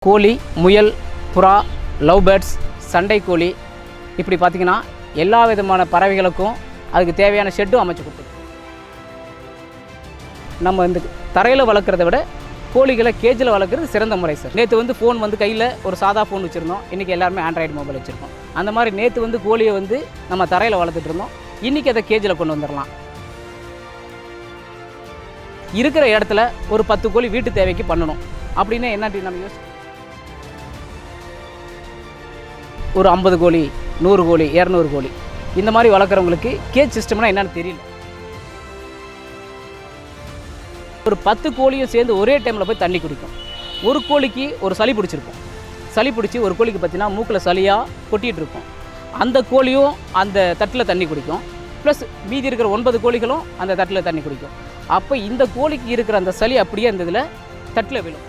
கோழி, முயல், புறா, லவ் பேர்ட்ஸ், சண்டை கோழி இப்படி பார்த்திங்கன்னா எல்லா விதமான பறவைகளுக்கும் அதுக்கு தேவையான ஷெட்டும் அமைச்சு கொடுத்துருக்கோம். நம்ம இந்த தரையில் வளர்க்குறத விட கோழிகளை கேஜில் வளர்க்குறது சிறந்த முறை சார். நேற்று ஃபோன் கையில் ஒரு சாதா ஃபோன் வச்சுருந்தோம். இன்றைக்கி எல்லாருமே ஆண்ட்ராய்டு மொபைல் வச்சுருக்கோம். அந்த மாதிரி நேற்று கோழியை நம்ம தரையில் வளர்த்துட்டு இருந்தோம். இன்றைக்கி அதை கேஜில் கொண்டு வந்துடலாம். இருக்கிற இடத்துல ஒரு 10 கோழி வீட்டு தேவைக்கு பண்ணணும் அப்படின்னா என்னட்டி நம்ம யோசி ஒரு 50 கோழி, 100 கோழி, 200 கோழி இந்த மாதிரி வளர்க்குறவங்களுக்கு கேஜ் சிஸ்டம்னா என்னென்னு தெரியல. ஒரு 10 கோழியும் சேர்ந்து ஒரே டைமில் போய் தண்ணி குடிக்கும். ஒரு கோழிக்கு ஒரு சளி பிடிச்சிருக்கும். சளி பிடிச்சி ஒரு கோழிக்கு பார்த்தீங்கன்னா மூக்கில் சளியாக கொட்டிகிட்டு இருக்கும். அந்த கோழியும் அந்த தட்டில் தண்ணி குடிக்கும். ப்ளஸ் மீதி இருக்கிற 9 கோழிகளும் அந்த தட்டில் தண்ணி குடிக்கும். அப்போ இந்த கோழிக்கு இருக்கிற அந்த சளி அப்படியே அந்த இதில் தட்டில் விழும்.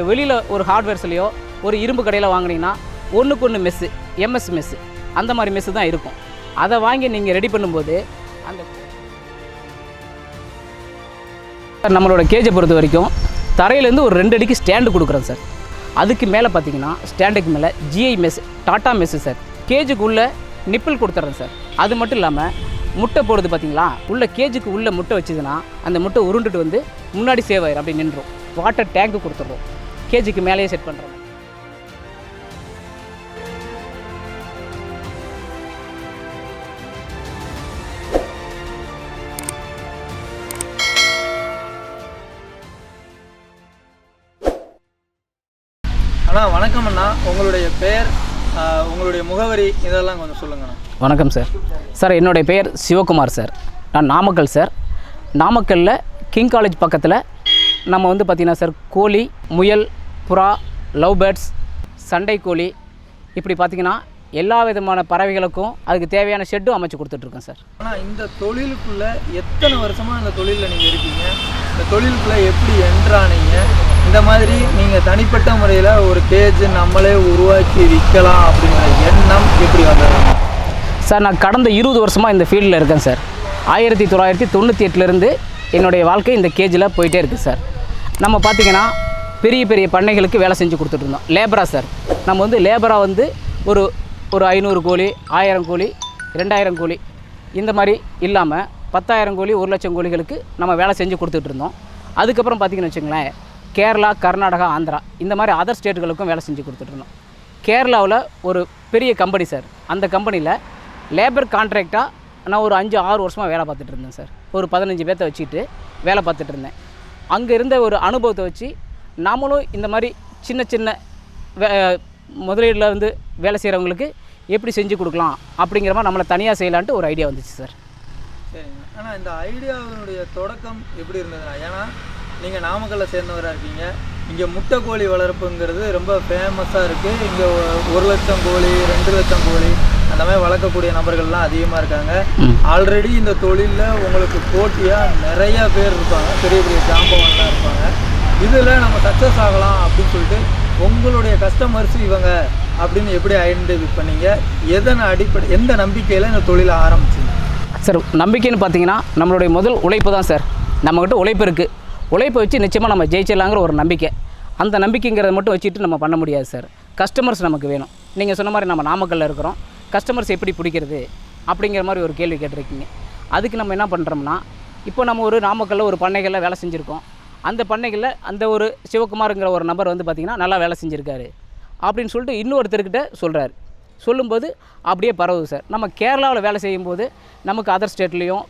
வெளியில் ஒரு ஹார்ட்வேர்ஸ்லையோ ஒரு இரும்பு கடையில் வாங்கினீங்கன்னா ஒன்றுக்கு ஒன்று மெஸ்ஸு, எம்எஸ் மெஸ்ஸு அந்த மாதிரி மெஸ்ஸு தான் இருக்கும். அதை வாங்கி நீங்கள் ரெடி பண்ணும்போது அந்த நம்மளோட கேஜை பொறுத்த வரைக்கும் தரையிலேருந்து ஒரு 2 அடிக்கு ஸ்டாண்டு கொடுக்குறோம் சார். அதுக்கு மேலே பார்த்தீங்கன்னா ஸ்டாண்டுக்கு மேலே GI mesh, Tata mesh sir. கேஜுக்கு நிப்பிள் கொடுத்துட்றேன் சார். அது மட்டும் இல்லாமல் முட்டை போடுறது பார்த்தீங்களா, உள்ள கேஜுக்கு உள்ள முட்டை வச்சுதுன்னா அந்த முட்டை உருண்டுட்டு முன்னாடி சேவ் ஆயிரும், அப்படி நின்றோம். வாட்டர் டேங்க்கு கொடுத்துட்றோம். கேஜிக்கு மேலேயே செட் பண்ணுறோம். அண்ணா வணக்கம் அண்ணா, உங்களுடைய பெயர், உங்களுடைய முகவரி இதெல்லாம் கொஞ்சம் சொல்லுங்கண்ணா. வணக்கம் சார். சார் என்னுடைய பெயர் சிவகுமார் சார். நான் நாமக்கல் சார். நாமக்கல்லில் கிங் காலேஜ் பக்கத்தில் நம்ம பார்த்திங்கன்னா சார் கோழி, முயல், புறா, லவ் பேர்ட்ஸ், சண்டை கோழி இப்படி பார்த்திங்கன்னா எல்லா விதமான பறவைகளுக்கும் அதுக்கு தேவையான ஷெட்டும் அமைச்சு கொடுத்துட்ருக்கோம் சார். ஆனால் இந்த தொழிலுக்குள்ளே எத்தனை வருஷமாக இந்த தொழிலில் நீங்கள் இருக்கீங்க? இந்த தொழிலுக்குள்ளே எப்படி என்ட்ரானீங்க? இந்த மாதிரி நீங்கள் தனிப்பட்ட முறையில் ஒரு கேஜ் நம்மளே உருவாக்கி விற்கலாம் அப்படிங்கிற எண்ணம் எப்படி வந்தது சார்? நான் கடந்த 20 வருஷமாக இந்த ஃபீல்டில் இருக்கேன் சார். 1998 என்னுடைய வாழ்க்கை இந்த கேஜில் போயிட்டே இருக்குது சார். நம்ம பார்த்திங்கன்னா பெரிய பெரிய பண்ணைகளுக்கு வேலை செஞ்சு கொடுத்துட்ருந்தோம். லேபராக சார். நம்ம லேபராக ஒரு 500 கோழி, 1000 கோழி, 2000 கோழி இந்த மாதிரி இல்லாமல் 10,000 கோழி, 1 லட்சம் கோழிகளுக்கு நம்ம வேலை செஞ்சு கொடுத்துட்ருந்தோம். அதுக்கப்புறம் பார்த்திங்கன்னு வச்சுங்களேன், கேரளா, கர்நாடகா, ஆந்திரா இந்த மாதிரி அதர் ஸ்டேட்டுகளுக்கும் வேலை செஞ்சு கொடுத்துட்ருந்தோம். கேரளாவில் ஒரு பெரிய கம்பெனி சார். அந்த கம்பெனியில் லேபர் கான்ட்ராக்டாக நான் ஒரு 5-6 வருஷமாக வேலை பார்த்துட்டு இருந்தேன் சார். ஒரு 15 பேர்த்த வச்சுட்டு வேலை பார்த்துட்டு இருந்தேன். அங்கே இருந்த ஒரு அனுபவத்தை வச்சு நாமளும் இந்த மாதிரி சின்ன சின்ன முதலீடில் வேலை செய்கிறவங்களுக்கு எப்படி செஞ்சு கொடுக்கலாம் அப்படிங்கிற மாதிரி நம்மளை தனியாக செய்யலான்ட்டு ஒரு ஐடியா வந்துச்சு சார். சரிங்க. ஆனால் இந்த ஐடியாவினுடைய தொடக்கம் எப்படி இருந்ததுன்னா, ஏன்னா நீங்கள் நாமக்கல்லில் சேர்ந்தவராக இருக்கீங்க. இங்கே முட்டை கோழி வளர்ப்புங்கிறது ரொம்ப ஃபேமஸாக இருக்குது. இங்கே 1 லட்சம் கோழி, 2 லட்சம் கோழி அந்த மாதிரி வளர்க்கக்கூடிய நபர்கள்லாம் அதிகமாக இருக்காங்க. ஆல்ரெடி இந்த தொழிலில் உங்களுக்கு போட்டியாக நிறையா பேர் இருப்பாங்க, பெரிய பெரிய ஜாம்பவான்லாம் இருப்பாங்க. இதில் நம்ம சக்ஸஸ் ஆகலாம் அப்படின்னு சொல்லிட்டு உங்களுடைய கஸ்டமர்ஸ் இவங்க அப்படின்னு எப்படி ஐடென்டிஃபை பண்ணீங்க? எந்த நம்பிக்கையில் இந்த தொழிலை ஆரம்பிச்சிங்க சார்? நம்பிக்கைன்னு பார்த்தீங்கன்னா நம்மளுடைய முதல் உழைப்பு தான் சார். நம்மக்கிட்ட உழைப்பு இருக்குது. உழைப்பை வச்சு நிச்சயமாக நம்ம ஜெயிச்சிடலாங்கிற ஒரு நம்பிக்கை. அந்த நம்பிக்கைங்கிறத மட்டும் வச்சுட்டு நம்ம பண்ண முடியாது சார். கஸ்டமர்ஸ் நமக்கு வேணும். நீங்கள் சொன்ன மாதிரி நம்ம நாமக்கல்லில் இருக்கிறோம். கஸ்டமர்ஸ் எப்படி பிடிக்கிறது அப்படிங்கிற மாதிரி ஒரு கேள்வி கேட்டிருக்கீங்க. அதுக்கு நம்ம என்ன பண்ணுறோம்னா, இப்போ நம்ம ஒரு நாமக்கல்லில் ஒரு பண்ணைகளில் வேலை செஞ்சுருக்கோம். அந்த பண்ணைகளில் அந்த ஒரு சிவகுமாருங்கிற ஒரு நபர் பார்த்திங்கன்னா நல்லா வேலை செஞ்சுருக்காரு அப்படின்னு சொல்லிட்டு இன்னொருத்தர்கிட்ட சொல்கிறாரு. சொல்லும்போது அப்படியே பரவுது சார். நம்ம கேரளாவில் வேலை செய்யும்போது நமக்கு அதர் ஸ்டேட்லேயும்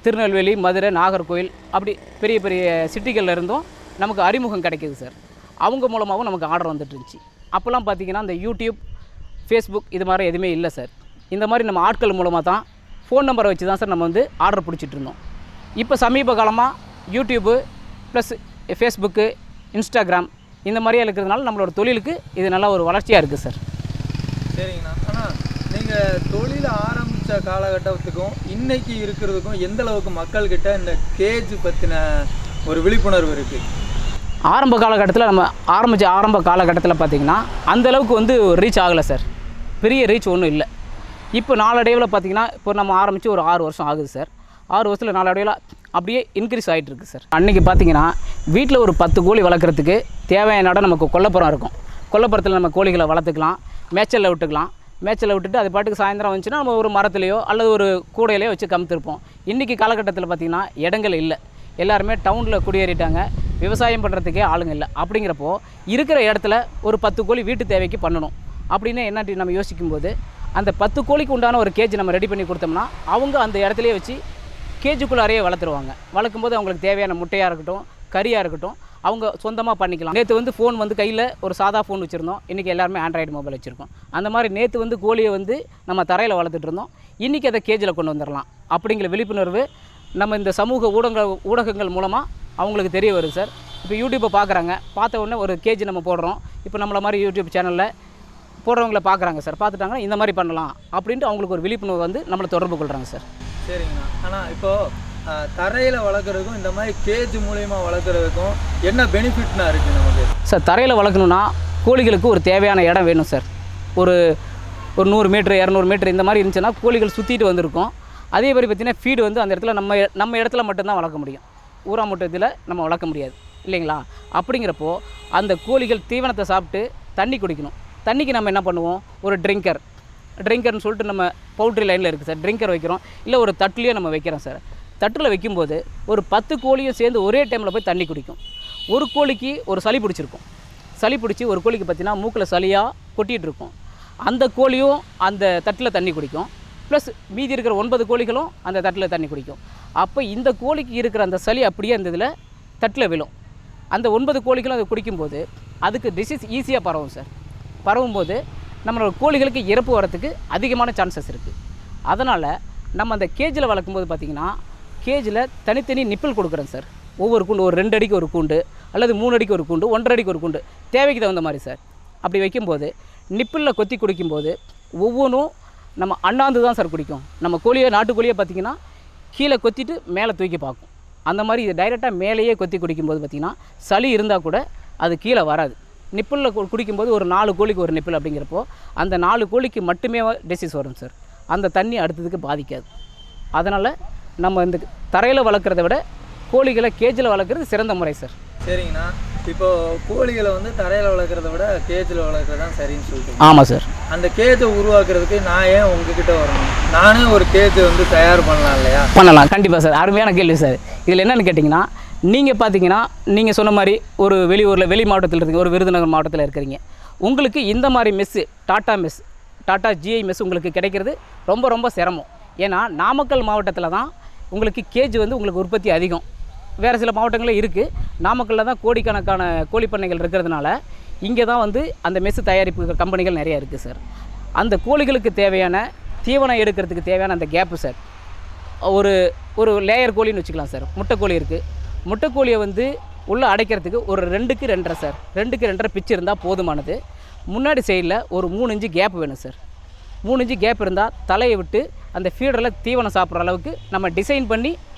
திருநெல்வேலி, மதுரை, நாகர்கோவில் அப்படி பெரிய பெரிய சிட்டிகளில் இருந்தும் நமக்கு அறிமுகம் கிடைக்கிது சார். அவங்க மூலமாகவும் நமக்கு ஆர்டர் வந்துட்டு இருந்துச்சு. அப்போல்லாம் பார்த்திங்கன்னா இந்த யூடியூப், ஃபேஸ்புக் இது மாதிரி எதுவுமே இல்லை சார். இந்த மாதிரி நம்ம ஆட்கள் மூலமாக தான் ஃபோன் நம்பரை வச்சு தான் சார் நம்ம ஆர்டர் பிடிச்சிட்டு இருந்தோம். இப்போ சமீப காலமாக யூடியூப்பு ப்ளஸ் ஃபேஸ்புக்கு, இன்ஸ்டாகிராம் இந்த மாதிரியே இருக்கிறதுனால நம்மளோட தொழிலுக்கு இது நல்லா ஒரு வளர்ச்சியாக இருக்குது சார். சரிங்கண்ணா. ஆனால் நீங்கள் தொழிலை ஆரம்பித்த காலகட்டத்துக்கும் இன்றைக்கி இருக்கிறதுக்கும் எந்த அளவுக்கு மக்கள்கிட்ட இந்த கேஜ் பற்றின ஒரு விழிப்புணர்வு இருக்குது? ஆரம்ப காலகட்டத்தில் நம்ம ஆரம்ப காலகட்டத்தில் பார்த்திங்கன்னா அந்தளவுக்கு ரீச் ஆகலை சார். பெரிய ரீச் ஒன்றும் இல்லை. இப்போ நாளடைவில் பார்த்திங்கன்னா இப்போ நம்ம ஆரம்பித்து ஒரு 6 வருஷம் ஆகுது சார். 6 வருஷத்தில் நாளடைவில் அப்படியே இன்க்ரீஸ் ஆகிட்டு இருக்குது சார். அன்றைக்கி பார்த்தீங்கன்னா வீட்டில் ஒரு 10 கோழி வளர்க்குறதுக்கு தேவையான இடம் நமக்கு கொல்லைப்புறம் இருக்கும். கொல்லைப்புறத்தில் நம்ம கோழிகளை வளர்த்துக்கலாம், மேய்ச்சலில் விட்டுக்கலாம். மேய்ச்சலில் விட்டுட்டு அது பாட்டுக்கு சாயந்தரம் வந்துச்சுன்னா நம்ம ஒரு மரத்துலையோ அல்லது ஒரு கூடையிலையோ வச்சு கமுத்திருப்போம். இன்றைக்கி காலகட்டத்தில் பார்த்திங்கன்னா இடங்கள் இல்லை, எல்லாருமே டவுனில் குடியேறிட்டாங்க, விவசாயம் பண்ணுறதுக்கே ஆளுங்க இல்லை. அப்படிங்கிறப்போ இருக்கிற இடத்துல ஒரு 10 கோழி வீட்டு தேவைக்கு பண்ணணும் அப்படின்னு என்னட்டி நம்ம யோசிக்கும்போது அந்த 10 கோழிக்கு உண்டான ஒரு கேஜ் நம்ம ரெடி பண்ணி கொடுத்தோம்னா அவங்க அந்த இடத்துலையே வச்சு கேஜுக்குள்ளாரையே வளர்த்துருவாங்க. வளர்க்கும்போது அவங்களுக்கு தேவையான முட்டையாக இருக்கட்டும், கறியாக இருக்கட்டும், அவங்க சொந்தமாக பண்ணிக்கலாம். நேற்று வந்து ஃபோன் வந்து கையில் ஒரு சாதா ஃபோன் வச்சுருந்தோம், இன்றைக்கி எல்லாருமே ஆண்ட்ராய்டு மொபைல் வச்சுருக்கோம். அந்த மாதிரி நேற்று வந்து கோழியை வந்து நம்ம தரையில் வளர்த்துட்டு இருந்தோம், இன்றைக்கி அதை கேஜில் கொண்டு வந்துடலாம் அப்படிங்கிற விழிப்புணர்வு நம்ம இந்த சமூக ஊடகங்கள் மூலமாக அவங்களுக்கு தெரிய வருது சார். இப்போ யூடியூப்பை பார்க்குறாங்க, பார்த்த உடனே ஒரு கேஜி நம்ம போடுறோம். இப்போ நம்மளை மாதிரி யூடியூப் சேனலில் போடுறவங்கள பார்க்குறாங்க சார், பார்த்துட்டாங்கன்னா இந்த மாதிரி பண்ணலாம் அப்படின்ட்டு அவங்களுக்கு ஒரு விழிப்புணர்வு வந்து நம்மளை தொடர்பு கொள்கிறாங்க சார். சரிங்கண்ணா. ஆனால் இப்போது தரையில் வளர்க்குறதுக்கும் இந்த மாதிரி கேஜ் மூலிமா வளர்க்குறதுக்கும் என்ன பெனிஃபிட்னா இருக்குது நமக்கு சார்? தரையில் வளர்க்கணுன்னா கோழிகளுக்கு ஒரு தேவையான இடம் வேணும் சார். ஒரு 100 மீட்ரு 200 மீட்ரு இந்த மாதிரி இருந்துச்சுன்னா கோழிகள் சுற்றிட்டு வந்திருக்கும். அதே மாதிரி பார்த்திங்கன்னா ஃபீடு வந்து அந்த இடத்துல நம்ம இடத்துல மட்டும்தான் வளர்க்க முடியும், ஊரா முட்டத்தில் நம்ம வளர்க்க முடியாது இல்லைங்களா? அப்படிங்கிறப்போ அந்த கோழிகள் தீவனத்தை சாப்பிட்டு தண்ணி குடிக்கணும். தண்ணிக்கு நம்ம என்ன பண்ணுவோம், ஒரு ட்ரிங்கர்னு சொல்லிட்டு நம்ம பவுல்ட்ரி லைனில் இருக்குது சார், ட்ரிங்கர் வைக்கிறோம், இல்லை ஒரு தட்டுலேயே நம்ம வைக்கிறோம் சார். தட்டில் வைக்கும்போது ஒரு 10 கோழியும் சேர்ந்து ஒரே டைமில் போய் தண்ணி குடிக்கும். ஒரு கோழிக்கு ஒரு சளி பிடிச்சிருக்கும், சளி பிடிச்சி ஒரு கோழிக்கு பார்த்திங்கன்னா மூக்கில் சளியாக கொட்டிகிட்டு இருக்கும். அந்த கோழியும் அந்த தட்டில் தண்ணி குடிக்கும், ப்ளஸ் மீதி இருக்கிற 9 கோழிகளும் அந்த தட்டில் தண்ணி குடிக்கும். அப்போ இந்த கோழிக்கு இருக்கிற அந்த சளி அப்படியே அந்த இதில் தட்டில் விழும். அந்த 9 கோழிகளும் அதை குடிக்கும்போது அதுக்கு டிசீஸ் ஈஸியாக பரவும் சார். பரவும்போது நம்மளோட கோழிகளுக்கு இறப்பு வரத்துக்கு அதிகமான சான்சஸ் இருக்குது. அதனால் நம்ம அந்த கேஜில் வளர்க்கும்போது பார்த்திங்கன்னா கேஜில் தனித்தனி நிப்பிள் கொடுக்குறேன் சார். ஒவ்வொரு கூண்டு ஒரு 2 அடிக்கு ஒரு கூண்டு அல்லது 3 அடிக்கு ஒரு கூண்டு, 1.5 அடிக்கு ஒரு கூண்டு, தேவைக்கு தகுந்த மாதிரி சார். அப்படி வைக்கும்போது நிப்பிளில் கொத்தி குடிக்கும்போது ஒவ்வொன்றும் நம்ம அண்ணாந்து தான் சார் குடிக்கும். நம்ம கோழியை நாட்டுக்கோழியை பார்த்திங்கன்னா கீழே கொத்திட்டு மேலே தூக்கி பார்க்கும். அந்த மாதிரி இது டைரெக்டாக மேலேயே கொத்தி குடிக்கும்போது பார்த்திங்கன்னா சளி இருந்தால் கூட அது கீழே வராது. நிப்பிளில் குடிக்கும்போது ஒரு 4 கோழிக்கு ஒரு நிப்பிள் அப்படிங்கிறப்போ அந்த 4 கோழிக்கு மட்டுமே டிசீஸ் வரும் சார். அந்த தண்ணி அடுத்ததுக்கு பாதிக்காது. அதனால் நம்ம இந்த தரையில் வளர்க்குறத விட கோழிகளை கேஜில் வளர்க்குறது சிறந்த முறை சார். சரிங்கண்ணா. இப்போது கோழிகளை வந்து தரையில் வளர்க்குறத விட கேஜில் வளர்க்குறது தான் சரின்னு சொல்லிட்டு. ஆமாம் சார். அந்த கேஜை உருவாக்குறதுக்கு நான் ஏன் உங்ககிட்ட வரணும்? நானே ஒரு கேஜை வந்து தயார் பண்ணலாம் இல்லையா? பண்ணலாம், கண்டிப்பாக சார். அருமையான கேள்வி சார். இதில் என்னென்னு கேட்டிங்கன்னா, நீங்கள் பார்த்தீங்கன்னா நீங்கள் சொன்ன மாதிரி ஒரு வெளியூரில் வெளி மாவட்டத்தில் இருக்கீங்க, ஒரு விருதுநகர் மாவட்டத்தில் இருக்கிறீங்க. உங்களுக்கு இந்த மாதிரி மெஸ்ஸு டாட்டா ஜிஐ மெஸ் உங்களுக்கு கிடைக்கிறது ரொம்ப ரொம்ப சிரமம். ஏன்னா நாமக்கல் மாவட்டத்தில் தான் உங்களுக்கு கேஜ் வந்து உங்களுக்கு உற்பத்தி அதிகம். வேறு சில மாவட்டங்களில் இருக்குது, நாமக்கல்லில் தான் கோடிக்கணக்கான கோழி பண்ணைகள் இருக்கிறதுனால இங்கே தான் வந்து அந்த மெஸ்ஸு தயாரிப்பு கம்பெனிகள் நிறையா இருக்குது சார். அந்த கோழிகளுக்கு தேவையான தீவனம் எடுக்கிறதுக்கு தேவையான அந்த கேப்பு சார், ஒரு லேயர் கோழின்னு வச்சுக்கலாம் சார். முட்டைக்கோழி இருக்குது, முட்டைக்கோழியை வந்து உள்ளே அடைக்கிறதுக்கு ஒரு 2க்கு 2.5 சார், 2க்கு 2.5 பிச்சு இருந்தால் போதுமானது. முன்னாடி சைடில் ஒரு 3 இன்ச்சு கேப் வேணும் சார். 3 இன்ச்சு கேப் இருந்தால் தலையை விட்டு அந்த ஃபீடரில் தீவனம் சாப்பிட்ற அளவுக்கு நம்ம டிசைன் பண்ணி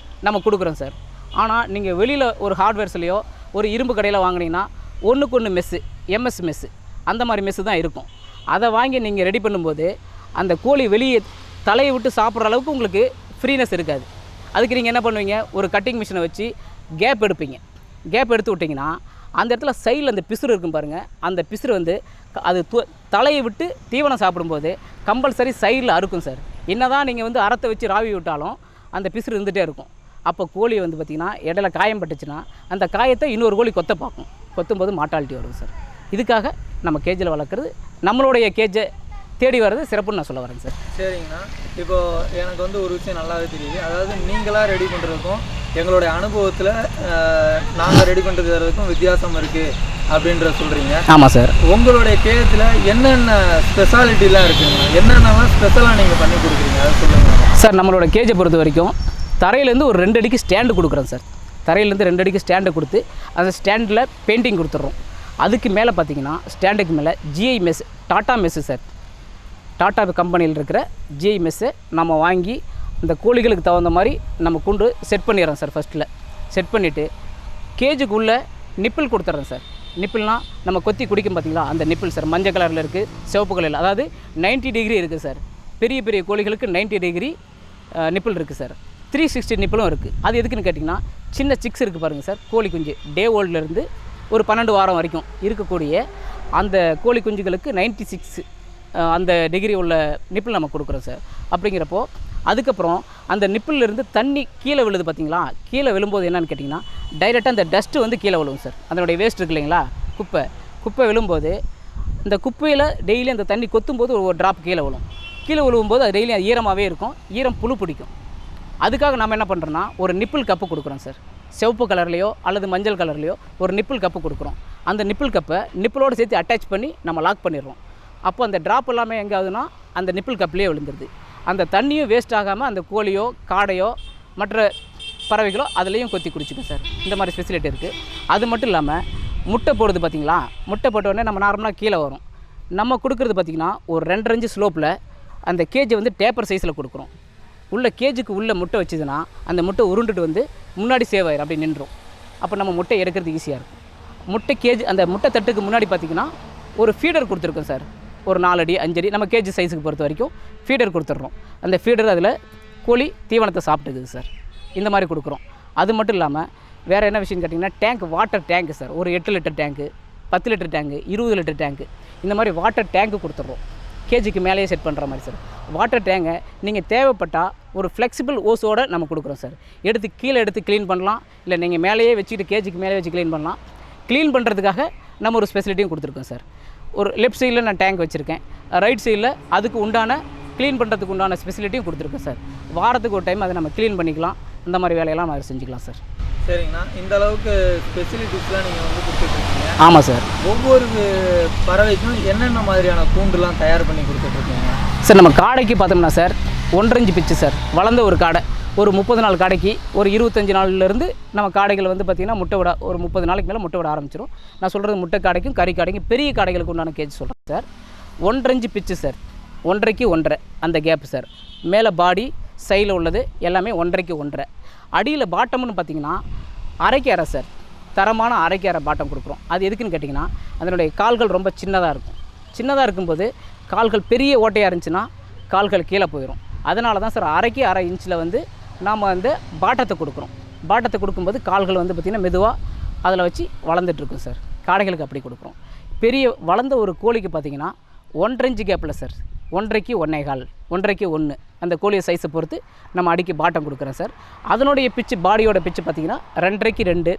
நம்ம கொடுக்குறோம் சார். ஆனால் நீங்கள் வெளியில் ஒரு ஹார்ட்வேர்ஸ்லையோ ஒரு இரும்பு கடையில் வாங்கினீங்கன்னா 1:1 மெஸ்ஸு, எம்எஸ் மெஸ்ஸு அந்த மாதிரி மெஸ்ஸு தான் இருக்கும். அதை வாங்கி நீங்கள் ரெடி பண்ணும்போது அந்த கோழி வெளியே தலையை விட்டு சாப்பிட்ற அளவுக்கு உங்களுக்கு ஃப்ரீனஸ் இருக்காது. அதுக்கு நீங்கள் என்ன பண்ணுவீங்க, ஒரு கட்டிங் மிஷினை வச்சு கேப் எடுப்பீங்க. கேப் எடுத்து விட்டிங்கன்னா அந்த இடத்துல சைடில் அந்த பிசுறு இருக்கும் பாருங்கள், அந்த பிசுறு வந்து அது தலையை விட்டு தீவனம் சாப்பிடும்போது கம்பல்சரி சைடில் அறுக்கும் சார். என்ன தான் நீங்கள் வந்து அறத்தை வச்சு ராவி விட்டாலும் அந்த பிசுறு இருந்துகிட்டே இருக்கும். அப்போ கோழி வந்து பார்த்திங்கன்னா இடையில காயம் பட்டுச்சுன்னா அந்த காயத்தை இன்னொரு கோழி கொத்தும்போது மார்ட்டாலிட்டி வரும் சார். இதுக்காக நம்ம கேஜில் வளர்க்குறது நம்மளுடைய கேஜை தேடி வர்றது சிறப்புன்னு நான் சொல்ல வரேன் சார். சரிங்கண்ணா. இப்போது எனக்கு வந்து ஒரு விஷயம் நல்லாவே தெரியுது. அதாவது நீங்களாக ரெடி பண்ணுறதுக்கும் எங்களுடைய அனுபவத்தில் நாங்கள் ரெடி பண்ணுறதுக்கும் வித்தியாசம் இருக்குது அப்படின்ற சொல்கிறீங்க. ஆமாம் சார். உங்களுடைய கேஜில் என்னென்ன ஸ்பெஷாலிட்டிலாம் இருக்குதுங்க, என்னென்னலாம் ஸ்பெஷலாக நீங்கள் பண்ணி கொடுக்குறீங்க அதை சொல்லுங்கள் சார். நம்மளோட கேஜை பொறுத்த வரைக்கும் தரையிலேருந்து ஒரு 2 அடிக்கு ஸ்டாண்டு கொடுக்குறோம் சார். தரையிலேருந்து 2 அடிக்கு ஸ்டாண்டை கொடுத்து அந்த ஸ்டாண்டில் பெயிண்டிங் கொடுத்துட்றோம். அதுக்கு மேலே பார்த்திங்கன்னா ஸ்டாண்டுக்கு மேலே GI mesh, Tata mesh sir, tata கம்பெனியில் இருக்கிற ஜிஐ மெஸ்ஸை நம்ம வாங்கி இந்த கோழிகளுக்கு தகுந்த மாதிரி நம்ம கொண்டு செட் பண்ணிடுறோம் சார். ஃபஸ்ட்டில் செட் பண்ணிவிட்டு கேஜுக்குள்ளே நிப்பிள் கொடுத்துட்றோம் சார். நிப்பிள்னால் நம்ம கொத்தி குடிக்கும் பார்த்திங்களா அந்த நிப்பிள் சார். மஞ்சள் கலரில் இருக்குது, சிவப்பு கலரில், அதாவது 90 டிகிரி இருக்குது சார். பெரிய பெரிய கோழிகளுக்கு 90 டிகிரி நிப்பிள் இருக்குது சார். 360 நிப்பிளும் இருக்குது. அது எதுக்குன்னு கேட்டிங்கன்னா, சின்ன சிக்ஸ் இருக்குது பாருங்கள் சார், கோழி குஞ்சு டே ஓல்ட்லேருந்து ஒரு 12 வாரம் வரைக்கும் இருக்கக்கூடிய அந்த கோழி குஞ்சுகளுக்கு 96 அந்த டிகிரி உள்ள நிப்பிள் நம்ம கொடுக்குறோம் சார். அப்படிங்கிறப்போ அதுக்கப்புறம் அந்த நிப்பிள்லேருந்து தண்ணி கீழே விழுது பார்த்தீங்களா, கீழே விழும்போது என்னென்னு கேட்டிங்கன்னா, டைரெக்டாக அந்த டஸ்ட்டு வந்து கீழே விழுவும் சார். அதனுடைய வேஸ்ட் இருக்கு இல்லைங்களா, குப்பை விழும்போது இந்த குப்பையில் டெய்லி அந்த தண்ணி கொத்தும்போது ஒரு ட்ராப் கீழே விழுவும்போது அது டெய்லி ஈரமாகவே இருக்கும், ஈரம் புழு பிடிக்கும். அதுக்காக நம்ம என்ன பண்ணுறோன்னா, ஒரு நிப்பிள் கப்பு கொடுக்குறோம் சார். சிவப்பு கலர்லையோ அல்லது மஞ்சள் கலர்லையோ ஒரு நிப்பிள் கப்பு கொடுக்குறோம். அந்த நிப்பிள் கப்பை நிப்பிளோடு சேர்த்து அட்டாச் பண்ணி நம்ம லாக் பண்ணிடுறோம். அப்போ அந்த ட்ராப் எல்லாமே எங்கே ஆகுதுன்னா அந்த நிப்பிள் கப்லேயே விழுந்துருது. அந்த தண்ணியும் வேஸ்ட் ஆகாமல் அந்த கோழியோ காடையோ மற்ற பறவைகளோ அதுலேயும் கொத்தி குடிச்சிக்கும் சார். இந்த மாதிரி ஃபெசிலிட்டி இருக்குது. அது மட்டும் இல்லாமல் முட்டை போடுது பார்த்திங்களா, முட்டை போட்டோடனே நம்ம நார்மலாக கீழே வரும். நம்ம கொடுக்குறது பார்த்திங்கன்னா ஒரு 2.5 இன்ச்சு ஸ்லோப்பில் அந்த கேஜை வந்து டேப்பர் சைஸில் கொடுக்குறோம். உள்ள கேஜுக்கு உள்ளே முட்டை வச்சுதுன்னா அந்த முட்டை உருண்டுட்டு வந்து முன்னாடி சேவ் ஆயிரும், அப்படி நின்றோம். அப்போ நம்ம முட்டை எடுக்கிறது ஈஸியாக இருக்கும். முட்டை கேஜ் அந்த முட்டை தட்டுக்கு முன்னாடி பார்த்திங்கன்னா ஒரு ஃபீடர் கொடுத்துருக்கோம் சார். ஒரு 4 அடி 5 அடி நம்ம கேஜி சைஸுக்கு பொறுத்த வரைக்கும் ஃபீடர் கொடுத்துட்றோம். அந்த ஃபீடர் அதில் கோழி தீவனத்தை சாப்பிட்டுக்குது சார். இந்த மாதிரி கொடுக்குறோம். அது மட்டும் இல்லாமல் வேறு என்ன விஷயம்னு கேட்டிங்கன்னா, டேங்க் வாட்டர் டேங்க்கு சார். ஒரு 8 லிட்டர் டேங்க்கு, 10 லிட்டர் டேங்கு, 20 லிட்டர் டேங்க்கு, இந்த மாதிரி வாட்டர் டேங்க்கு கொடுத்துட்றோம். கேஜிக்கு மேலேயே செட் பண்ணுற மாதிரி சார். வாட்டர் டேங்கை நீங்கள் தேவைப்பட்டால் ஒரு ஃப்ளெக்சிபிள் ஓஸோடு நம்ம கொடுக்குறோம் சார். கீழே எடுத்து க்ளீன் பண்ணலாம், இல்லை நீங்கள் மேலேயே வச்சுட்டு கேஜிக்கு மேலே வச்சு க்ளீன் பண்ணலாம். க்ளீன் பண்ணுறதுக்காக நம்ம ஒரு ஸ்பெசிலிட்டியும் கொடுத்துருக்கோம் சார். ஒரு லெஃப்ட் சைடில் நான் டேங்க் வச்சுருக்கேன், ரைட் சைடில் அதுக்கு உண்டான க்ளீன் பண்ணுறதுக்கு உண்டான ஸ்பெசிலிட்டியும் கொடுத்துருக்கேன் சார். வாரத்துக்கு ஒரு டைம் அதை நம்ம க்ளீன் பண்ணிக்கலாம். இந்த மாதிரி வேலையெல்லாம் நம்ம செஞ்சுக்கலாம் சார். சரிங்கண்ணா, இந்த அளவுக்கு ஃபெசிலிட்டிஸ்லாம் நீங்கள் வந்து கொடுத்துட்ருக்கீங்க. ஆமாம் சார். ஒவ்வொரு பறவைக்கும் என்னென்ன மாதிரியான கூண்டுலாம் தயார் பண்ணி கொடுத்துட்ருக்கீங்க சார்? நம்ம காடைக்கு பார்த்தோம்னா சார் 1.5 இன்ச்சு பிச்சு சார். வளர்ந்த ஒரு காடை ஒரு 30 நாள் காடைக்கு ஒரு 25 நாள்லேருந்து நம்ம காடைகள் வந்து பார்த்திங்கன்னா முட்டை விட ஒரு 30 நாளைக்கு மேலே முட்டை விட ஆரம்பிச்சிடும். நான் சொல்கிறது முட்டை காடைக்கும் கறி காடைக்கும் பெரிய காடைகளுக்கு உண்டான கேஜ் சொல்கிறேன் சார். 1.5 இன்ச்சு பிச்சு சார். 1.5க்கு 1.5 அந்த கேப்பு சார். மேலே பாடி சைடில் உள்ளது எல்லாமே 1.5க்கு 1.5. அடியில் பாட்டம்னு பார்த்திங்கன்னா அரைக்கு அரை சார். தரமான அரைக்கு அரை பாட்டம் கொடுக்குறோம். அது எதுக்குன்னு கேட்டிங்கன்னா, அதனுடைய கால்கள் ரொம்ப சின்னதாக இருக்கும். சின்னதாக இருக்கும்போது கால்கள் பெரிய ஓட்டையாக இருந்துச்சுன்னா கால்கள் கீழே போயிடும். அதனால தான் சார் அரைக்கு அரை இன்ச்சில் வந்து நாம் வந்து பாட்டத்தை கொடுக்குறோம். பாட்டத்தை கொடுக்கும்போது கால்கள் வந்து பார்த்திங்கன்னா மெதுவாக அதில் வச்சு வளர்ந்துட்டுருக்கும் சார். காடைகளுக்கு அப்படி கொடுக்குறோம். பெரிய வளர்ந்த ஒரு கோழிக்கு பார்த்திங்கன்னா 1.5 இன்ச்சு கேப்பில் சார் 1.5க்கு 1.25, 1.5க்கு 1 அந்த கோழியை சைஸை பொறுத்து நம்ம அடிக்கி பாட்டம் கொடுக்குறோம் சார். அதனுடைய பிச்சு பாடியோட பிச்சு பார்த்திங்கன்னா 2.5க்கு 2,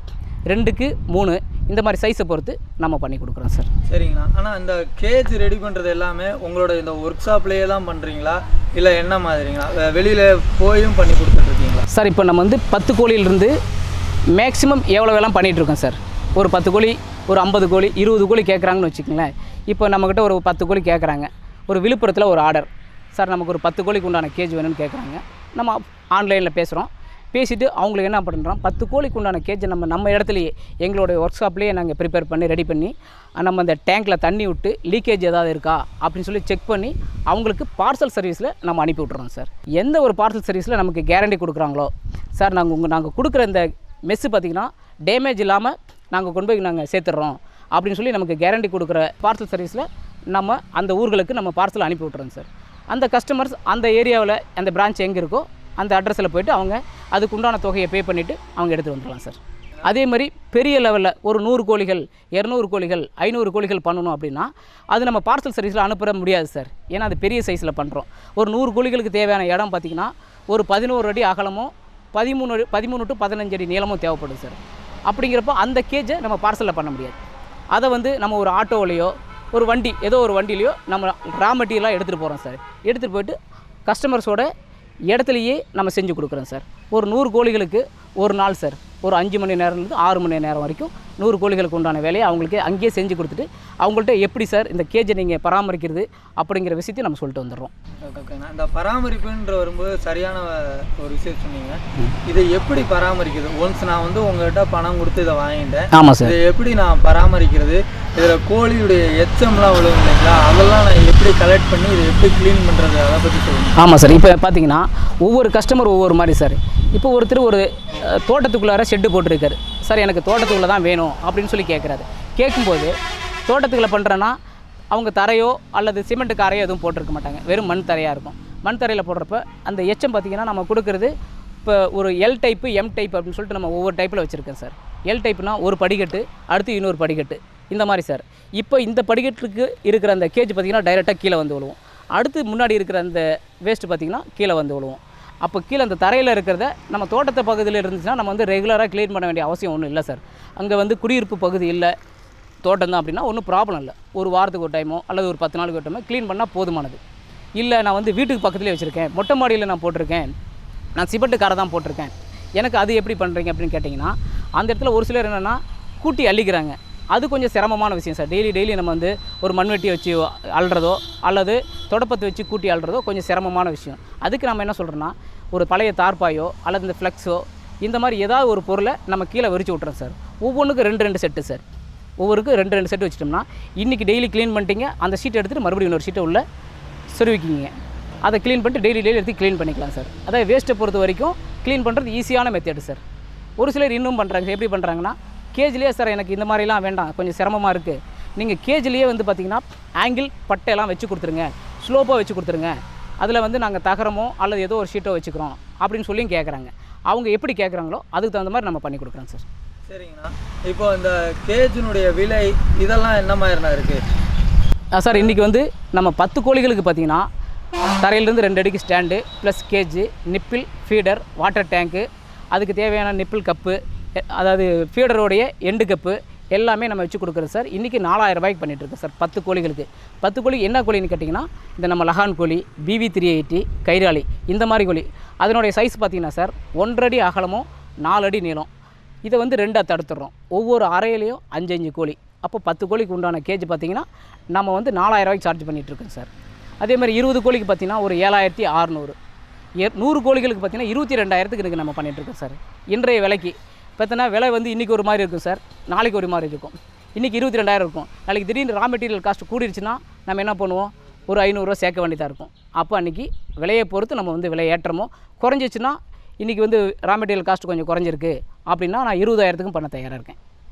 2க்கு 3 இந்த மாதிரி சைஸை பொறுத்து நம்ம பண்ணி கொடுக்குறோம் சார். சரிங்கண்ணா. ஆனால் இந்த கேஜ் ரெடி பண்ணுறது எல்லாமே உங்களோட இந்த ஒர்க் ஷாப்லேயே தான் பண்ணுறீங்களா, இல்லை என்ன மாதிரிங்களா, வெளியில் போயும் பண்ணி கொடுத்துட்ருக்கீங்களா சார்? இப்போ நம்ம வந்து 10 கோழியிலிருந்து மேக்ஸிமம் எவ்வளோ வேலாம் பண்ணிகிட்ருக்கோம் சார். ஒரு 10 கோழி, ஒரு 50 கோழி, 20 கோழி கேட்குறாங்கன்னு வச்சுக்கோங்களேன். இப்போ நம்மக்கிட்ட ஒரு 10 கோழி கேட்குறாங்க. ஒரு விழுப்புரத்தில் ஒரு ஆர்டர் சார், நமக்கு ஒரு 10 கோழிக்கு உண்டான கேஜ் வேணும்னு கேட்குறாங்க. நம்ம ஆன்லைனில் பேசுகிறோம். பேசிவிட்டு அவங்களுக்கு என்ன பண்ணுறோம், 10 கோழிக்கு உண்டான கேஜை நம்ம இடத்துலையே எங்களுடைய ஒர்க் ஷாப்லேயே நாங்கள் ப்ரிப்பேர் பண்ணி ரெடி பண்ணி நம்ம அந்த டேங்க்கில் தண்ணி விட்டு லீக்கேஜ் ஏதாவது இருக்கா அப்படின்னு சொல்லி செக் பண்ணி அவங்களுக்கு பார்சல் சர்வீஸில் நம்ம அனுப்பி விட்றோம் சார். எந்த ஒரு பார்சல் சர்வீஸில் நமக்கு கேரண்டி கொடுக்குறாங்களோ சார், நாங்கள் கொடுக்குற இந்த மெஸ்ஸு பார்த்திங்கன்னா டேமேஜ் இல்லாமல் நாங்கள் கொண்டு போய் நாங்கள் சேர்த்துட்றோம் அப்படின்னு சொல்லி நமக்கு கேரண்டி கொடுக்குற பார்சல் சர்வீஸில் நம்ம அந்த ஊர்களுக்கு நம்ம பார்சல் அனுப்பி விட்றோம் சார். அந்த கஸ்டமர்ஸ் அந்த ஏரியாவில் அந்த பிரான்ச் எங்கே இருக்கோ அந்த அட்ரஸில் போய்ட்டு அவங்க அதுக்கு உண்டான தொகையை பே பண்ணிவிட்டு அவங்க எடுத்து வந்துடலாம் சார். அதே மாதிரி பெரிய லெவலில் ஒரு 100 கோழிகள், 200 கோழிகள், 500 கோழிகள் பண்ணணும் அப்படின்னா அது நம்ம பார்சல் சர்வீஸில் அனுப்ப முடியாது சார். ஏன்னா அது பெரிய சைஸில் பண்ணுறோம். ஒரு 100 கோழிகளுக்கு தேவையான இடம் பார்த்திங்கன்னா ஒரு 11 அடி அகலமோ 13 to 15 அடி நீளமும் தேவைப்படும் சார். அப்படிங்கிறப்போ அந்த கேஜை நம்ம பார்சலில் பண்ண முடியாது. அதை வந்து நம்ம ஒரு ஆட்டோவிலையோ ஒரு வண்டி ஏதோ ஒரு வண்டியிலையோ நம்ம ரா மெட்டீரியலாக எடுத்துகிட்டு போகிறோம் சார். எடுத்துகிட்டு போய்ட்டு கஸ்டமர்ஸோட இடத்துலையே நம்ம செஞ்சு கொடுக்குறோம் சார். ஒரு 100 கோழிகளுக்கு ஒரு நாள் சார் ஒரு 5 மணி நேரம்லேருந்து 6 மணி நேரம் வரைக்கும் 100 கோழிகளுக்கு உண்டான வேலையை அவங்களுக்கு அங்கேயே செஞ்சு கொடுத்துட்டு அவங்கள்ட்ட எப்படி சார் இந்த கேஜை நீங்கள் பராமரிக்கிறது அப்படிங்கிற விஷயத்தையும் நம்ம சொல்லிட்டு வந்துடுறோம். ஓகேண்ணா, இந்த பராமரிப்புன்ற வரும்போது சரியான ஒரு விஷயம் சொன்னீங்க. இதை எப்படி பராமரிக்கிறது? ஒன்ஸ் நான் வந்து உங்கள்கிட்ட பணம் கொடுத்து இதை வாங்கிட்டேன். ஆமாம் சார். இதை எப்படி நான் பராமரிக்கிறது? இதில் கோழியுடைய எச்சம்லாம் விழுவும் இல்லைங்களா, அதெல்லாம் நான் எப்படி கலெக்ட் பண்ணி இதை எப்படி க்ளீன் பண்ணுறது, அதை பற்றி சொல்லுங்கள். ஆமாம் சார். இப்போ பார்த்தீங்கன்னா ஒவ்வொரு கஸ்டமர் ஒவ்வொரு மாதிரி சார். இப்போ ஒருத்தர் ஒரு தோட்டத்துக்குள்ளார ஷெட்டு போட்டிருக்காரு சார், எனக்கு தோட்டத்துக்குள்ளே தான் வேணும் அப்படின்னு சொல்லி கேட்குறாரு. கேட்கும்போது தோட்டத்துக்குள்ளே பண்ணுறேன்னா அவங்க தரையோ அல்லது சிமெண்ட்டு காரையோ எதுவும் போட்டிருக்க மாட்டாங்க, வெறும் மண் தரையாக இருக்கும். மண் தரையில் போடுறப்ப அந்த எச்சம் பார்த்திங்கன்னா நம்ம கொடுக்குறது இப்போ ஒரு எல் டைப்பு எம் டைப் அப்படின்னு சொல்லிட்டு நம்ம ஒவ்வொரு டைப்பில் வச்சுருக்கேன் சார். எல் டைப்னா ஒரு படிக்கட்டு, அடுத்து இன்னொரு படிக்கட்டு, இந்த மாதிரி சார். இப்போ இந்த படிக்கட்டுக்கு இருக்கிற அந்த கேஜ் பார்த்திங்கன்னா டைரெக்டாக கீழே வந்து விழுவோம். அடுத்து முன்னாடி இருக்கிற அந்த வேஸ்ட்டு பார்த்திங்கன்னா கீழே வந்து விழுவோம். அப்போ கீழே அந்த தரையில் இருக்கிறத நம்ம தோட்டத்தை பகுதியில் இருந்துச்சுன்னா நம்ம வந்து ரெகுலராக க்ளீன் பண்ண வேண்டிய அவசியம் ஒன்றும் இல்லை சார். அங்கே வந்து குடியிருப்பு பகுதி இல்லை, தோட்டம் தான் அப்படின்னா ஒன்றும் ப்ராப்ளம் இல்லை. ஒரு வாரத்துக்கு ஒரு டைமோ அல்லது ஒரு 10 நாளுக்கு ஒரு டைமோ க்ளீன் பண்ணால் போதுமானது. இல்லை நான் வந்து வீட்டுக்கு பக்கத்துலேயே வச்சுருக்கேன், மொட்டை மாடியில் நான் போட்டிருக்கேன், நான் சிமெண்ட்டு காரை தான் போட்டிருக்கேன், எனக்கு அது எப்படி பண்ணுறீங்க அப்படின்னு கேட்டிங்கன்னா, அந்த இடத்துல ஒரு சிலர் என்னென்னா கூட்டி அள்ளிக்கிறாங்க. அது கொஞ்சம் சிரமமான விஷயம் சார். டெய்லி நம்ம வந்து ஒரு மண்வெட்டியை வச்சு அள்ளுறதோ அல்லது தொடப்பத்தை வச்சு கூட்டி அள்ளுறதோ கொஞ்சம் சிரமமான விஷயம். அதுக்கு நம்ம என்ன சொல்கிறோன்னா, ஒரு பழைய தார்பாயோ அல்லது இந்த ஃப்ளெக்ஸோ இந்த மாதிரி ஏதாவது ஒரு பொருளை நம்ம கீழே விரிச்சு விட்றோம் சார். ஒவ்வொன்றுக்கும் 2 செட்டு சார். ஒவ்வொருக்கு 2 செட்டு வச்சிட்டோம்னா இன்றைக்கி டெய்லி க்ளீன் பண்ணிட்டீங்க, அந்த ஷீட் எடுத்துகிட்டு மறுபடியும் இன்னொரு ஷீட்டை உள்ளே சொருவிக்கிங்க. அதை க்ளீன் பண்ணிட்டு டெய்லி எடுத்து க்ளீன் பண்ணிக்கலாம் சார். அதாவது வேஸ்ட்டை பொறுத்த வரைக்கும் க்ளீன் பண்ணுறது ஈஸியான மெத்தேடு சார். ஒரு சிலர் இன்னும் பண்ணுறாங்க. எப்படி பண்ணுறாங்கன்னா, கேஜ்லேயே சார் எனக்கு இந்த மாதிரிலாம் வேண்டாம், கொஞ்சம் சிரமமாக இருக்குது, நீங்கள் கேஜ்லேயே வந்து பார்த்திங்கன்னா ஆங்கிள் பட்டையெல்லாம் வச்சு கொடுத்துருங்க, ஸ்லோப்பாக வச்சு கொடுத்துருங்க, அதில் வந்து நாங்கள் தகரமோ அல்லது ஏதோ ஒரு ஷீட்டோ வச்சுக்கிறோம் அப்படின்னு சொல்லியும் கேட்குறாங்க. அவங்க எப்படி கேட்குறாங்களோ அதுக்கு தகுந்த மாதிரி நம்ம பண்ணி கொடுக்குறோம் சார். சரிங்கண்ணா. இப்போ இந்த கேஜினுடைய விலை இதெல்லாம் என்ன மாதிரினா இருக்குது சார்? இன்றைக்கி வந்து நம்ம 10 கோழிகளுக்கு பார்த்திங்கன்னா தரையிலேருந்து 2 அடிக்கு stand plus cage, nipple, feeder, water tank, அதுக்கு தேவையான நிப்பிள் கப்பு, அதாவது ஃபீடரோடைய எண்டு கப்பு எல்லாமே நம்ம வச்சு கொடுக்குறோம் சார். இன்றைக்கி 4000 ரூபாய்க்கு பண்ணிகிட்ருக்கோம் சார் 10 கோழிகளுக்கு. 10 கோழிக்கு என்ன கோழின்னு கேட்டிங்கன்னா, இந்த நம்ம லகான் கோழி, BV 380, கைராளி, இந்த மாதிரி கோழி. அதனுடைய சைஸ் பார்த்திங்கன்னா சார் 1 அடி அகலமும் 4 அடி நீளம். இதை வந்து 2ஆக தடுத்துடுறோம். ஒவ்வொரு அறையிலையும் 5 கோழி. அப்போ 10 கோழிக்கு உண்டான கேஜ் பார்த்திங்கன்னா நம்ம வந்து 4000 ரூபாய்க்கு சார்ஜ் பண்ணிகிட்ருக்கோம் சார். அதேமாதிரி 20 கோழிக்கு பார்த்திங்கன்னா ஒரு 7600. 100 கோழிகளுக்கு பார்த்திங்கன்னா 22,000க்கு இன்றைக்கி நம்ம பண்ணிகிட்ருக்கோம் சார். இன்றைய விலைக்கு பார்த்தோன்னா விலை வந்து இன்றைக்கி ஒரு மாதிரி இருக்கும் சார், நாளைக்கு ஒரு மாதிரி இருக்கும். இன்றைக்கி 22,000 இருக்கும், நாளைக்கு திடீர்னு ரா மெட்டீரியல் காஸ்ட் கூடிருச்சுன்னா நம்ம என்ன பண்ணுவோம், ஒரு 500 ரூபா சேர்க்க வேண்டியதாக இருக்கும். அப்போ அன்றைக்கி விலையை பொறுத்து நம்ம வந்து விலை ஏற்றமோ குறைஞ்சிச்சுன்னா, இன்றைக்கி வந்து ரா மெட்டீரியல் காஸ்ட் கொஞ்சம் குறைஞ்சிருக்கு அப்படின்னா நான் 20,000க்கும் பண்ண தயாராக இருக்கேன்.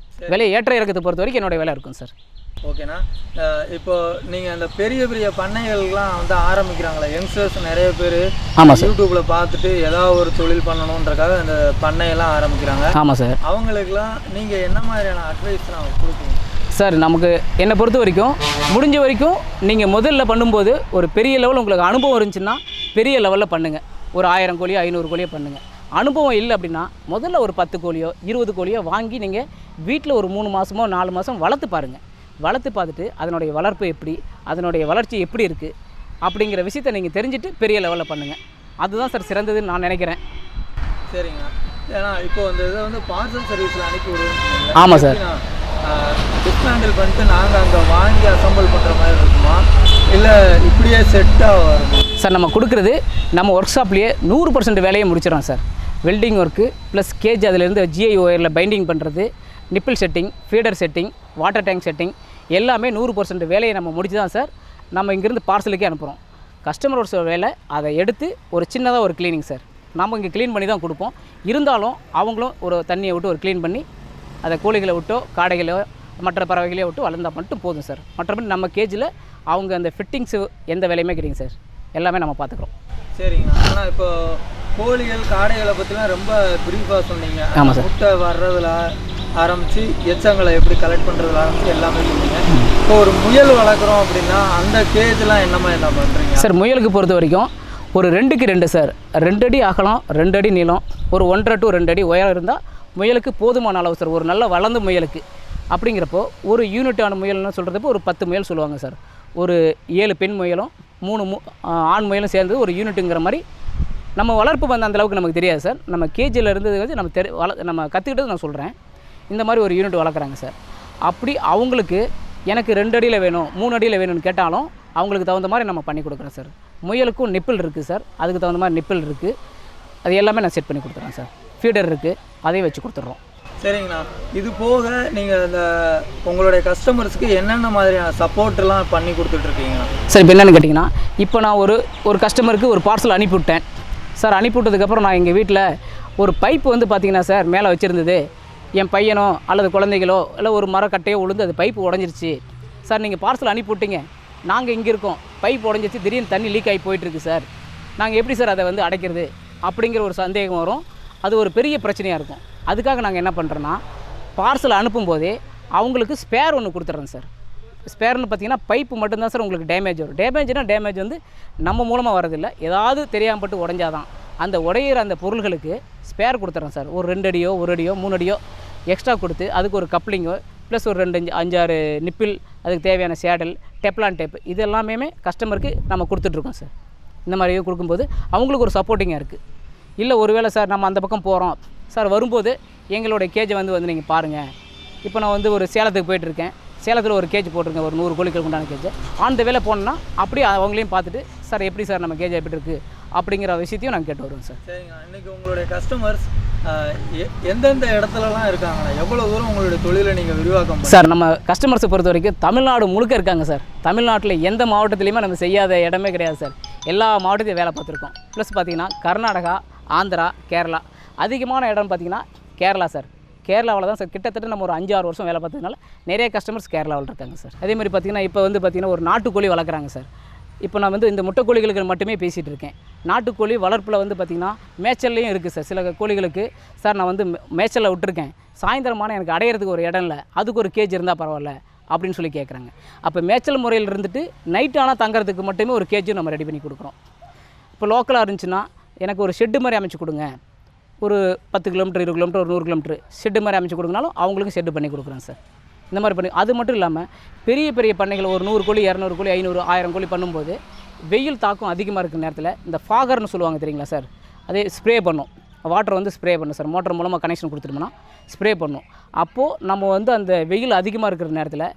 விலை ஏற்ற இறக்கத்தை பொறுத்த வரைக்கும் என்னோடய விலை இருக்கும் சார். ஓகேண்ணா. இப்போ நீங்கள் அந்த பெரிய பெரிய பண்ணைகள்லாம் வந்து ஆரம்பிக்கிறாங்களே, யங்ஸ்டர்ஸ் நிறைய பேர் யூடியூப்பில் பார்த்துட்டு ஏதாவது ஒரு தொழில் பண்ணணுன்றக்காக அந்த பண்ணையெல்லாம் ஆரம்பிக்கிறாங்க. ஆமாம் சார். அவங்களுக்கெல்லாம் நீங்கள் என்ன மாதிரியான அட்வைஸ்லாம் கொடுப்பீங்க சார்? நமக்கு என்னை பொறுத்த வரைக்கும் முடிஞ்ச வரைக்கும் நீங்கள் முதல்ல பண்ணும்போது ஒரு பெரிய லெவல் உங்களுக்கு அனுபவம் இருந்துச்சுன்னா பெரிய லெவலில் பண்ணுங்கள். ஒரு 1000 கோழியோ 500 கோழியோ பண்ணுங்கள். அனுபவம் இல்லை அப்படின்னா முதல்ல ஒரு 10 கோழியோ 20 கோழியோ வாங்கி நீங்கள் வீட்டில் ஒரு 3 மாதமோ 4 மாதம் வளர்த்து பாருங்கள். வளர்த்து பார்த்துட்டு அதனுடைய வளர்ப்பு எப்படி, அதனுடைய வளர்ச்சி எப்படி இருக்குது அப்படிங்கிற விஷயத்தை நீங்கள் தெரிஞ்சுட்டு பெரிய லெவலில் பண்ணுங்கள். அதுதான் சார் சிறந்ததுன்னு நான் நினைக்கிறேன். சரிங்க. ஏன்னா இப்போ அந்த இதை வந்து பார்சல் சர்வீஸில் அனுப்பி விடுவோம். ஆமாம் சார். டிஸ்மேண்டில் பண்ணிட்டு நாங்கள் அங்கே வாங்கி அசம்பிள் பண்ணுற மாதிரி இருக்குமா, இல்லை இப்படியே செட்டாக வருமா சார்? நம்ம கொடுக்குறது நம்ம ஒர்க் ஷாப்லேயே 100% வேலையை முடிச்சிடறோம் sir. Welding work plus cage, அதிலேருந்து GI ஒயரில் பைண்டிங் பண்ணுறது, nipple setting, feeder setting, water tank setting எல்லாமே 100% வேலையை நம்ம முடிச்சு தான் சார் நம்ம இங்கேருந்து பார்சலுக்கே அனுப்புகிறோம். கஸ்டமரோட வேலை அதை எடுத்து ஒரு சின்னதாக ஒரு க்ளீனிங் சார். நம்ம இங்கே க்ளீன் பண்ணி தான் கொடுப்போம். இருந்தாலும் அவங்களும் ஒரு தண்ணியை விட்டு ஒரு க்ளீன் பண்ணி அதை கோழிகளை விட்டோ காடைகளோ மற்ற பறவைகளையோ விட்டு வளர்ந்தால் மட்டும் போதும் சார். மற்றபடி நம்ம கேஜில் அவங்க அந்த ஃபிட்டிங்ஸு எந்த வேலையுமே கிடைக்கும் சார். எல்லாமே நம்ம பார்த்துக்குறோம். சரிங்கண்ணா. ஆனால் இப்போ கோழிகள் காடைகளை பற்றிலாம் ரொம்ப ப்ரீஃபாக சொன்னீங்க. ஆமாம் சார். முட்டை வர்றதில் ஆரம்பித்து எச்சங்களை எப்படி கலெக்ட் பண்ணுறதுல ஆரம்பித்து எல்லாமே சொன்னீங்க. இப்போ ஒரு முயல் வளர்க்குறோம் அப்படின்னா அந்த கேஜெலாம் என்ன பண்ணுறீங்க சார்? முயலுக்கு பொறுத்த வரைக்கும் ஒரு 2க்கு 2 சார், 2 அடி அகலம், 2 அடி நீளம், ஒரு 1.5 to 2 அடி உயரம் இருந்தால் முயலுக்கு போதுமான அளவு சார். ஒரு நல்ல வளர்ந்த முயலுக்கு அப்படிங்கிறப்போ ஒரு யூனிட்டான முயல்னு சொல்கிறப்போ ஒரு 10 முயல் சொல்லுவாங்க சார். ஒரு 7 பெண் முயலும் 3 ஆண் முயலும் சேர்ந்து ஒரு யூனிட்டுங்கிற மாதிரி. நம்ம வளர்ப்பு வந்து அந்தளவுக்கு நமக்கு தெரியாது சார். நம்ம கேஜியில் இருந்தது வந்து நம்ம கற்றுக்கிட்டது நான் சொல்கிறேன். இந்த மாதிரி ஒரு யூனிட் வளர்க்குறாங்க சார். அப்படி அவங்களுக்கு எனக்கு 2 அடியில் வேணும் 3 அடியில் வேணும்னு கேட்டாலும் அவங்களுக்கு தகுந்த மாதிரி நம்ம பண்ணி கொடுக்குறோம் சார். முயலுக்கும் நிப்பிள் இருக்குது சார், அதுக்கு தகுந்த மாதிரி நிப்பிள் இருக்குது, அது எல்லாமே நான் செட் பண்ணி கொடுத்துறேன் சார். ஃபீடர் இருக்குது, அதையும் வச்சு கொடுத்துட்றோம். சரிங்கண்ணா. இது போக நீங்கள் இந்த உங்களுடைய கஸ்டமர்ஸுக்கு என்னென்ன மாதிரியான சப்போர்ட்லாம் பண்ணி கொடுத்துட்ருக்கீங்களா சார்? இப்போ என்னென்னு கேட்டிங்கன்னா, இப்போ நான் ஒரு கஸ்டமருக்கு ஒரு பார்சல் அனுப்பிவிட்டேன் சார். அனுப்பிவிட்டதுக்கப்புறம் நான் எங்கள் வீட்டில் ஒரு பைப்பு வந்து பார்த்திங்கன்னா சார் மேலே வச்சுருந்தது, என் பையனோ அல்லது குழந்தைகளோ இல்லை ஒரு மரக்கட்டையோ உளுந்து அது பைப்பு உடஞ்சிருச்சு சார். நீங்கள் பார்சல் அனுப்பிவிட்டீங்க, நாங்கள் இங்கே இருக்கோம், பைப் உடஞ்சிருச்சு, திடீர்னு தண்ணி லீக் ஆகி போயிட்டுருக்கு சார், நாங்கள் எப்படி சார் அதை வந்து அடைக்கிறது அப்படிங்கிற ஒரு சந்தேகம் வரும். அது ஒரு பெரிய பிரச்சனையாக இருக்கும். அதுக்காக நாங்கள் என்ன பண்ணுறோன்னா, பார்சல் அனுப்பும்போதே அவங்களுக்கு ஸ்பேர் ஒன்று கொடுத்துட்றோம் சார். ஸ்பேர்னு பார்த்தீங்கன்னா பைப்பு மட்டும்தான் சார் உங்களுக்கு டேமேஜ் வரும். டேமேஜ் வந்து நம்ம மூலமாக வரதில்லை, ஏதாவது தெரியாமல் பட்டு உடஞ்சாதான். அந்த உடையிற அந்த பொருள்களுக்கு ஸ்பேர் கொடுத்துட்றோம் சார். ஒரு 2 அடியோ 1 அடியோ 3 அடியோ எக்ஸ்ட்ரா கொடுத்து அதுக்கு ஒரு கப்ளிங்கோ ப்ளஸ் ஒரு 5-6 நிப்பிள், அதுக்கு தேவையான சேடல், டெப்லான் டேப்பு, இது எல்லாமே கஸ்டமருக்கு நம்ம கொடுத்துட்ருக்கோம் சார். இந்த மாதிரி கொடுக்கும்போது அவங்களுக்கு ஒரு சப்போர்ட்டிங்காக இருக்குது. இல்லை ஒருவேளை சார் நம்ம அந்த பக்கம் போகிறோம் சார், வரும்போது எங்களோட கேஜை வந்து நீங்கள் பாருங்கள். இப்போ நான் வந்து ஒரு சேலத்துக்கு போயிட்டுருக்கேன், சேலத்தில் ஒரு கேஜ் போட்டிருக்கேன், ஒரு 100 கோழிகளுக்கு உண்டான கேஜ். அந்த வேலை போனோன்னா அப்படியே அவங்களையும் பார்த்துட்டு சார் எப்படி சார் நம்ம கேஜ் எப்படி இருக்குது அப்படிங்கிற விஷயத்தையும் நாங்கள் கேட்டு வருவோம் சார். சரிங்க. இன்றைக்கி உங்களுடைய கஸ்டமர்ஸ் எந்தெந்த இடத்துலலாம் இருக்காங்கண்ணா? எவ்வளோ தூரம் உங்களுடைய தொழிலை நீங்கள் விரிவாக்கம் சார்? நம்ம கஸ்டமர்ஸை பொறுத்த வரைக்கும் தமிழ்நாடு முழுக்க இருக்காங்க சார். தமிழ்நாட்டில் எந்த மாவட்டத்துலேயுமே நம்ம செய்யாத இடமே கிடையாது சார். எல்லா மாவட்டத்தையும் வேலை பார்த்துருக்கோம். ப்ளஸ் பார்த்திங்கன்னா கர்நாடகா, ஆந்திரா, கேரளா, அதிகமான இடம் பார்த்திங்கன்னா கேரளா சார். கேரளாவில் தான் சார் கிட்டத்தட்ட நம்ம ஒரு 5-6 வருஷம் வேலை பார்த்ததுனால நிறைய கஸ்டமர்ஸ் கேரளாவில் இருக்காங்க சார். அதே மாதிரி பார்த்திங்கன்னா இப்போ வந்து பார்த்திங்கன்னா ஒரு நாட்டுக்கோழி வளர்க்குறாங்க சார். இப்போ நான் வந்து இந்த முட்டைக்கோழிகளுக்கு மட்டுமே பேசிகிட்டு இருக்கேன். நாட்டுக்கோழி வளர்ப்பில் வந்து பார்த்திங்கன்னா மேய்ச்சல்லையும் இருக்குது சார். சில கோழிகளுக்கு சார் நான் வந்து மேய்ச்சலில் விட்டுருக்கேன், சாயந்தரமான எனக்கு அடையிறதுக்கு ஒரு இடம் இல்லை, அதுக்கு ஒரு கேஜ் இருந்தால் பரவாயில்ல அப்படின்னு சொல்லி கேட்குறாங்க. அப்போ மேய்ச்சல் முறையில் இருந்துட்டு நைட் ஆனால் தங்குறதுக்கு மட்டுமே ஒரு கேஜும் நம்ம ரெடி பண்ணி கொடுக்குறோம். இப்போ லோக்கலாக இருந்துச்சுன்னா எனக்கு ஒரு ஷெட்டு மாதிரி அமைச்சு கொடுங்க, ஒரு 10 கிலோமீட்டர் 20 கிலோமீட்டர் ஒரு 100 கிலோமீட்டர் ஷெட்டு மாதிரி அமைச்சு கொடுங்கனாலும் அவங்களுக்கு ஷெட்டு பண்ணி கொடுக்குறேன் சார். இந்த மாதிரி பண்ணி அது மட்டும் இல்லாமல் பெரிய பெரிய பண்ணைகள் ஒரு 100 கோழி 200 கோழி 500 1000 கோழி பண்ணும்போது வெயில் தாக்கம் அதிகமாக இருக்கிற நேரத்தில் இந்த ஃபாகர்னு சொல்லுவாங்க தெரியுங்களா சார், அதே ஸ்ப்ரே பண்ணும். வாட்டர் வந்து ஸ்ப்ரே பண்ணும் சார், மோட்டர் மூலமாக கனெக்ஷன் கொடுத்துட்டோம்னா ஸ்ப்ரே பண்ணும். அப்போது நம்ம வந்து அந்த வெயில் அதிகமாக இருக்கிற நேரத்தில்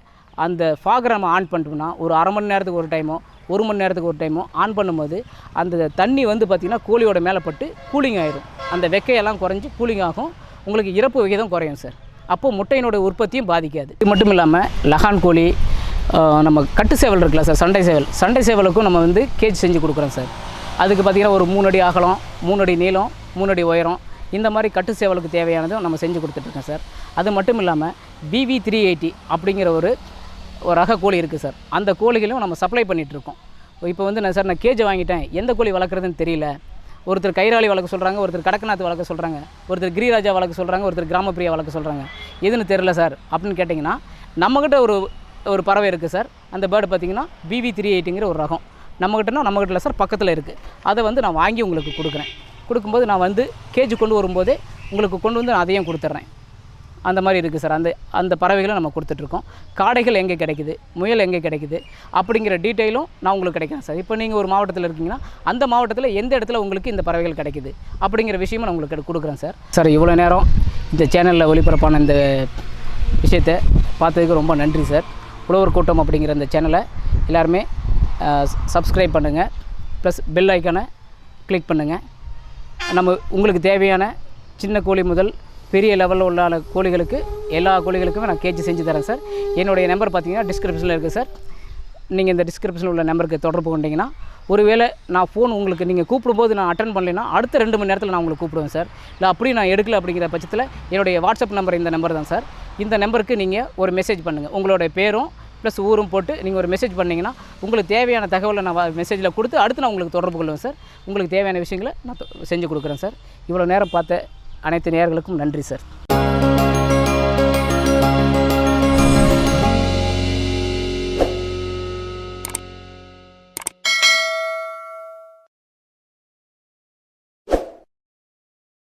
அந்த ஃபாகரை நம்ம ஆன் பண்ணிட்டோம்னா ஒரு அரை மணி நேரத்துக்கு ஒரு டைமோ 1 மணி நேரத்துக்கு ஒரு டைமோ ஆன் பண்ணும்போது அந்த தண்ணி வந்து பார்த்திங்கன்னா கோழியோட மேலே பட்டு கூலிங் ஆகிடும். அந்த வெக்கையெல்லாம் குறைஞ்சி கூலிங் ஆகும், உங்களுக்கு இறப்பு விகிதம் குறையும் சார். அப்போது முட்டையினோட உற்பத்தியும் பாதிக்காது. இது மட்டும் இல்லாமல் லகான் கோழி, நம்ம கட்டு சேவல் இருக்குல்ல சார், சண்டை சேவலுக்கும் நம்ம வந்து கேஜ் செஞ்சு கொடுக்குறோம் சார். அதுக்கு பார்த்திங்கன்னா ஒரு 3 அடி அகலம், 3 அடி நீளம், 3 அடி உயரம், இந்த மாதிரி கட்டு சேவலுக்கு தேவையானதும் நம்ம செஞ்சு கொடுத்துட்ருக்கோம் சார். அது மட்டும் இல்லாமல் BV 380 அப்படிங்கிற ஒரு ரக கோழி இருக்குது சார். அந்த கோழிகளையும் நம்ம சப்ளை பண்ணிகிட்ருக்கோம். இப்போ வந்து நான் கேஜ் வாங்கிட்டேன், எந்த கோழி வளர்க்குறதுன்னு தெரியல, ஒருத்தர் கைராளி வளர்க்க சொல்கிறாங்க, ஒருத்தர் கடக்கநாத் வளர்க்க சொல்கிறாங்க, ஒருத்தர் கிரிராஜா வளர்க்க சொல்கிறாங்க, ஒருத்தர் கிராமப்பிரியா வளர்க்க சொல்கிறாங்க, எதுன்னு தெரில சார் அப்படின்னு கேட்டிங்கன்னா நம்மக்கிட்ட ஒரு பறவை இருக்குது சார். அந்த பேர்டு பார்த்திங்கன்னா BV 380ங்கிற ஒரு ரகம் நம்மக்கிட்ட இல்லை சார், பக்கத்தில் இருக்குது. அதை வந்து நான் வாங்கி உங்களுக்கு கொடுக்குறேன். கொடுக்கும்போது நான் வந்து கேஜ் கொண்டு வரும்போதே உங்களுக்கு கொண்டு வந்து நான் அதையும் கொடுத்துட்றேன். அந்த மாதிரி இருக்குது சார். அந்த பறவைகளை நம்ம கொடுத்துட்ருக்கோம். காடைகள் எங்கே கிடைக்குது, முயல் எங்கே கிடைக்குது அப்படிங்கிற டீட்டெயிலும் நான் உங்களுக்கு கிடைக்கிறேன் சார். இப்போ நீங்கள் ஒரு மாவட்டத்தில் இருக்கீங்கன்னா அந்த மாவட்டத்தில் எந்த இடத்துல உங்களுக்கு இந்த பறவைகள் கிடைக்குது அப்படிங்கிற விஷயமும் நான் உங்களுக்கு கொடுக்குறேன் சார். சார் இவ்வளோ நேரம் இந்த சேனலில் ஒளிபரப்பான இந்த விஷயத்தை பார்த்ததுக்கு ரொம்ப நன்றி சார். உழவர் கூட்டம் அப்படிங்கிற இந்த சேனலை எல்லாருமே சப்ஸ்கிரைப் பண்ணுங்கள், ப்ளஸ் பெல் ஐக்கானை கிளிக் பண்ணுங்கள். நம்ம உங்களுக்கு தேவையான சின்ன கோழி முதல் பெரிய லெவலில் உள்ள கோழிகளுக்கு எல்லா கோழிகளுக்குமே நான் கேஜ் செஞ்சு தரேன் சார். என்னுடைய நம்பர் பார்த்தீங்கன்னா டிஸ்கிரிப்ஷனில் இருக்குது சார். நீங்கள் இந்த டிஸ்கிரிப்ஷனில் உள்ள நம்பருக்கு தொடர்பு கொண்டீங்கன்னா ஒருவேளை நான் ஃபோன் உங்களுக்கு நீங்கள் கூப்பிடும்போது நான் அட்டன் பண்ணலைன்னா அடுத்த 2 மணி நேரத்தில் நான் உங்களுக்கு கூப்பிடுவேன் சார். இல்லை அப்படி நான் எடுக்கல அப்படிங்கிற பட்சத்தில் என்னுடைய வாட்ஸ்அப் நம்பர் இந்த நம்பர் தான் சார். இந்த நம்பருக்கு நீங்கள் ஒரு மெசேஜ் பண்ணுங்கள், உங்களுடைய பேரும் ப்ளஸ் ஊரும் போட்டு நீங்கள் ஒரு மெசேஜ் பண்ணிங்கன்னா உங்களுக்கு தேவையான தகவலை நான் மெசேஜில் கொடுத்து அடுத்து நான் உங்களுக்கு தொடர்பு கொள்வேன் சார். உங்களுக்கு தேவையான விஷயங்களை நான் செஞ்சு கொடுக்குறேன் சார். இவ்வளோ நேரம் பார்த்த அனைத்து நேயர்களுக்கும் நன்றி சார்.